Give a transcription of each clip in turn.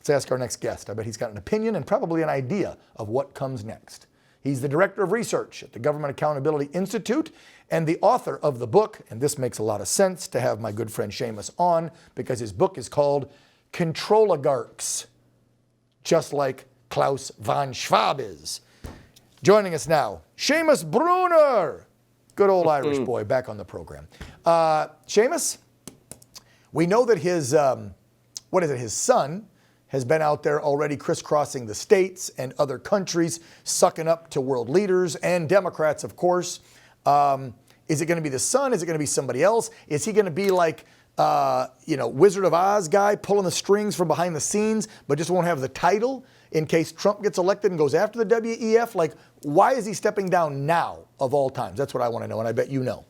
Let's ask our next guest. I bet he's got an opinion and probably an idea of what comes next. He's the Director of Research at the Government Accountability Institute and the author of the book, and this makes a lot of sense to have my good friend Seamus on because his book is called Controligarchs, just like Klaus von Schwab is. Joining us now, Seamus Bruner, good old Irish boy, back on the program. Seamus, we know that his son has been out there already crisscrossing the states and other countries, sucking up to world leaders and Democrats, of course. Is it going to be the son? Is it going to be somebody else? Is he going to be like, Wizard of Oz guy pulling the strings from behind the scenes, but just won't have the title in case Trump gets elected and goes after the WEF? Like, why is he stepping down now of all times? That's what I want to know, and I bet you know.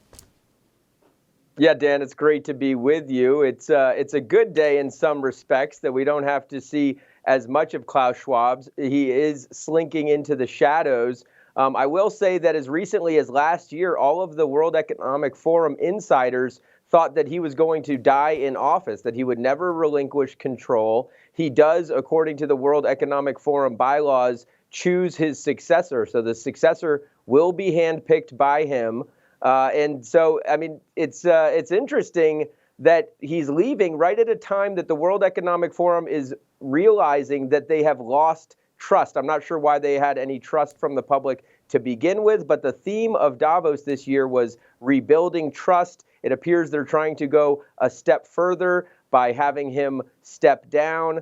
Yeah, Dan, it's great to be with you. It's a good day in some respects that we don't have to see as much of Klaus Schwab. He is slinking into the shadows. I will say that as recently as last year, all of the World Economic Forum insiders thought that he was going to die in office, that he would never relinquish control. He does, according to the World Economic Forum bylaws, choose his successor. So the successor will be handpicked by him. And so, I mean, it's interesting that he's leaving right at a time that the World Economic Forum is realizing that they have lost trust. I'm not sure why they had any trust from the public to begin with, but the theme of Davos this year was rebuilding trust. It appears they're trying to go a step further by having him step down.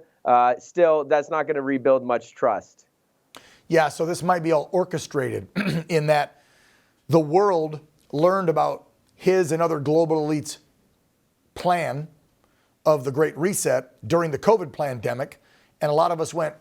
Still, that's not going to rebuild much trust. Yeah, so this might be all orchestrated in that the world learned about his and other global elites' plan of the Great Reset during the COVID pandemic, and a lot of us went,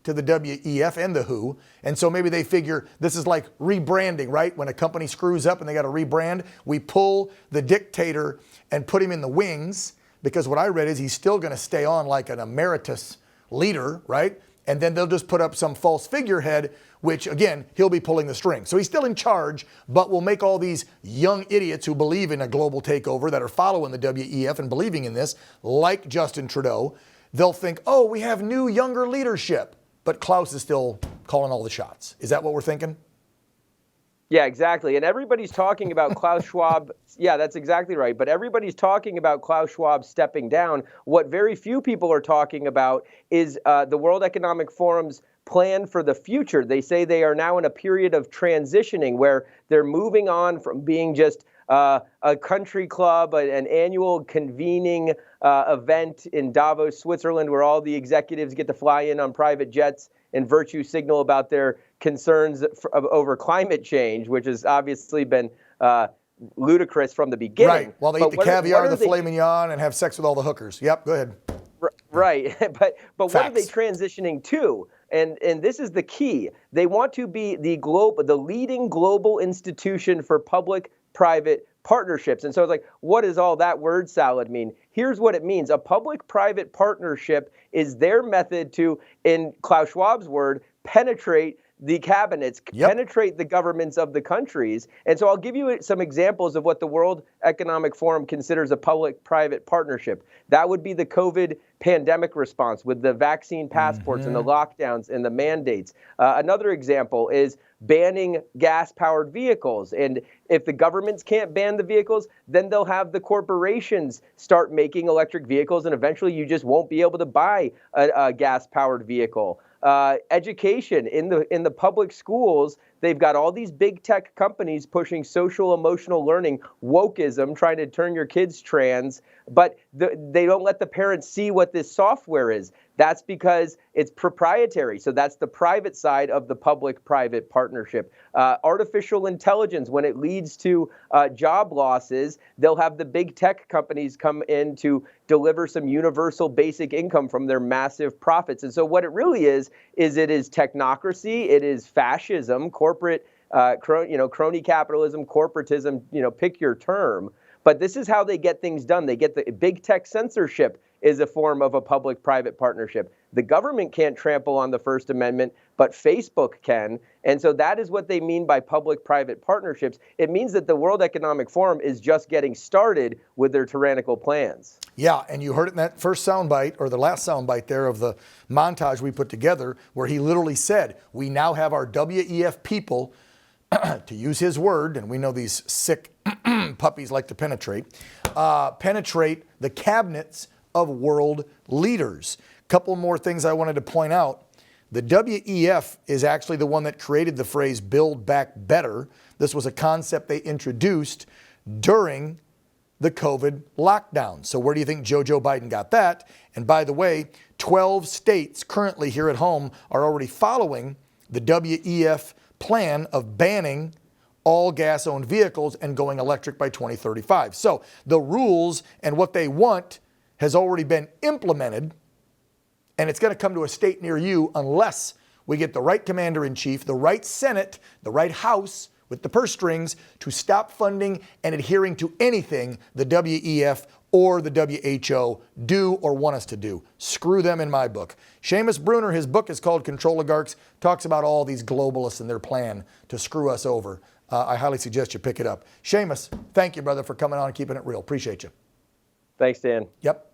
to the WEF and the WHO, and so maybe they figure this is like rebranding, right? When a company screws up and they got to rebrand, we pull the dictator and put him in the wings, because what I read is he's still going to stay on like an emeritus leader, right? And then they'll just put up some false figurehead, which, again, he'll be pulling the string. So he's still in charge, but will make all these young idiots who believe in a global takeover that are following the WEF and believing in this, like Justin Trudeau, they'll think, oh, we have new, younger leadership. But Klaus is still calling all the shots. Is that what we're thinking? Yeah, exactly. And everybody's talking about Klaus Schwab. Yeah, that's exactly right. But everybody's talking about Klaus Schwab stepping down. What very few people are talking about is the World Economic Forum's plan for the future. They say they are now in a period of transitioning where they're moving on from being just a country club, an annual convening event in Davos, Switzerland, where all the executives get to fly in on private jets and virtue signal about their concerns over climate change, which has obviously been ludicrous from the beginning. Right. Well, they eat the caviar, the filet mignon, and have sex with all the hookers. Yep, go ahead. Right. but what are they transitioning to? And this is the key. They want to be the leading global institution for public-private partnerships. And so it's like, what does all that word salad mean? Here's what it means. A public-private partnership is their method to, in Klaus Schwab's word, penetrate the cabinets, penetrate the governments of the countries. And so I'll give you some examples of what the World Economic Forum considers a public-private partnership. That would be the COVID pandemic response with the vaccine passports and the lockdowns and the mandates. Another example is banning gas-powered vehicles. And if the governments can't ban the vehicles, then they'll have the corporations start making electric vehicles, and eventually you just won't be able to buy a gas-powered vehicle. Education in the public schools, they've got all these big tech companies pushing social emotional learning, wokeism, trying to turn your kids trans, but they don't let the parents see what this software is. That's because it's proprietary. So that's the private side of the public-private partnership. Artificial intelligence, when it leads to job losses, they'll have the big tech companies come in to deliver some universal basic income from their massive profits. And so what it really is it is technocracy, it is fascism, corporate, crony capitalism, corporatism, pick your term. But this is how they get things done. They get the big tech censorship is a form of a public-private partnership. The government can't trample on the First Amendment, but Facebook can. And so that is what they mean by public-private partnerships. It means that the World Economic Forum is just getting started with their tyrannical plans. Yeah, and you heard it in that first soundbite, or the last soundbite there of the montage we put together, where he literally said, we now have our WEF people, to use his word, and we know these sick puppies like to penetrate the cabinets of world leaders. Couple more things I wanted to point out. The WEF is actually the one that created the phrase Build Back Better. This was a concept they introduced during the COVID lockdown. So where do you think Joe Biden got that? And by the way, 12 states currently here at home are already following the WEF plan of banning all gas-owned vehicles and going electric by 2035. So the rules and what they want has already been implemented, and it's going to come to a state near you unless we get the right commander-in-chief, the right Senate, the right House with the purse strings to stop funding and adhering to anything the WEF or the WHO do or want us to do. Screw them in my book. Seamus Bruner, his book is called Controligarchs, talks about all these globalists and their plan to screw us over. I highly suggest you pick it up. Seamus, thank you, brother, for coming on and keeping it real. Appreciate you. Thanks, Dan. Yep.